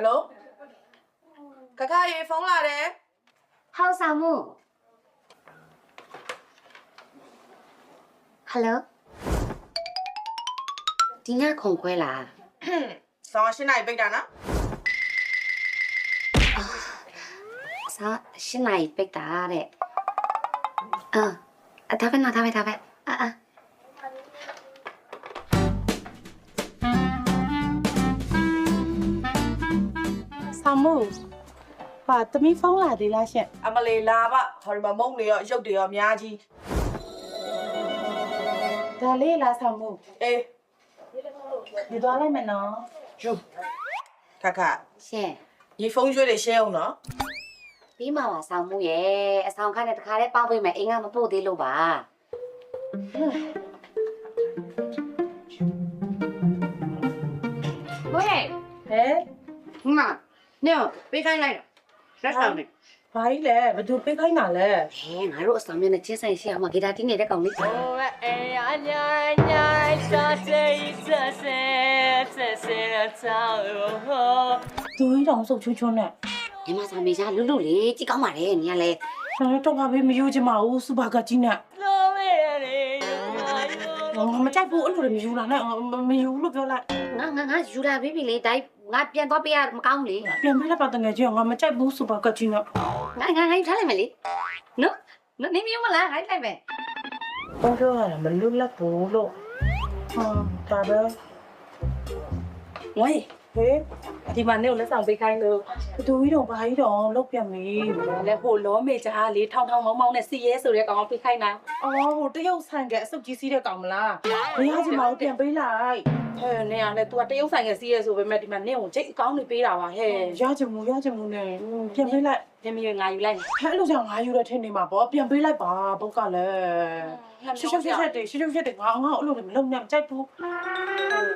Hello ခခရေဖုန်းလာတယ် ဟောက်ဆောင်မှုဟယ်လိုဒီညခုံခွဲလား ဆောင်းရှင်းနိုင်ပိတ်တာနော် စာရှင်းနိုင်ပိတ်တာတဲ့အဒါပဲနော်ဒါပဲအာ ဆောင်မှုပါတမီဖုန်းလာသေးလားရှင့် အမလေးလာပါဟောဒီမှာမုံတွေရောရုပ်တွေရောအများကြီး ဒါလေးလားဆောင်မှု အေး ဒီသွားလိုက်မယ်နော် ယူခခ ရှင်း ရေဖုန်းရွှေတွေရှင်းအောင်နော် ပြီးမှပါဆောင်မှုရဲ့အဆောင်ခါနဲ့တခါလေးပေါက်ပေးမယ်အင်းကမပို့သေးလို့ပါဝေး ဟဲ့ မနေပေးခိုင်းလိုက်တော့လက်ဆောင်နေ ဘာကြီးလဲဘသူပေးခိုင်းတာလဲ ဟဲငါတို့အဆောင်နဲ့ချင်းဆိုင်ရှိအောင်မဂီတာတီးနေတဲ့ကောင်လေး Oh, yeah, oh. သူကြီးတောင်စုပ်ချွန်းချွန်းနဲ့ ညီမဆောင်မေရှာလူလူလေးကြည့်ကောင်းပါလေညီကလည်း ကျွန်တော်တော့ဘာပဲမယူချင်ပါဘူးစူပါကကြီးနဲ့ငါမကြိုက်ဘူးအဲ့လိုတွေမယူလာနဲ့မယူလို့ပြောလိုက် ငါယူလာပြီလေတိုင်းငါပြန်သွားပေးရမကောင်းလေ ပြန်ပေးလိုက်ပါတငယ်ချင်းငါမကြိုက်ဘူးစူပါကကြီးနဲ့ ငါထားလိုက်မယ်လေနော်နေမမလားငါလိုက်မယ် တော့ပြောရတာမလွတ်လပ်ဘူးလို့ဒါပဲ ဝေး ဟေး ဒီမှာနေကိုလက်ဆောင်ပေးခိုင်းလို့ ဘသူကြီးတော့ဘာကြီးတော့လောက်ပြန်ပြီ လဲဟိုလောမေချာလေးထောင်းထောင်းမောင်းမောင်းနဲ့စီရဲဆိုတဲ့ကောင်ပေးခိုင်းတာ အော်ဟိုတရုတ်ဆန်ကအစုပ်ကြီးစီးတဲ့ကောင်မလားမရချင်ပါဘူးပြန်ပေးလိုက် ဟဲ့နေရလဲ तू ကတရုတ်ဆိုင်ကစီရဲဆိုပေမဲ့ဒီမှာနေကိုဂျိတ်အကောင်းနေပေးတာပါဟဲ့ ရချင်မှုနဲ့ပြန်ပေးလိုက် ပြင်းပြင်းငါယူလိုက်မယ် ဟဲ့အဲ့လိုကြောင့်ငါယူရထင်နေမှာပေါ့ပြန်ပေးလိုက်ပါဘုတ်ကလည်းရှက်တွေငါအဲ့လိုမလုပ်နဲ့ကြိုက်ဘူး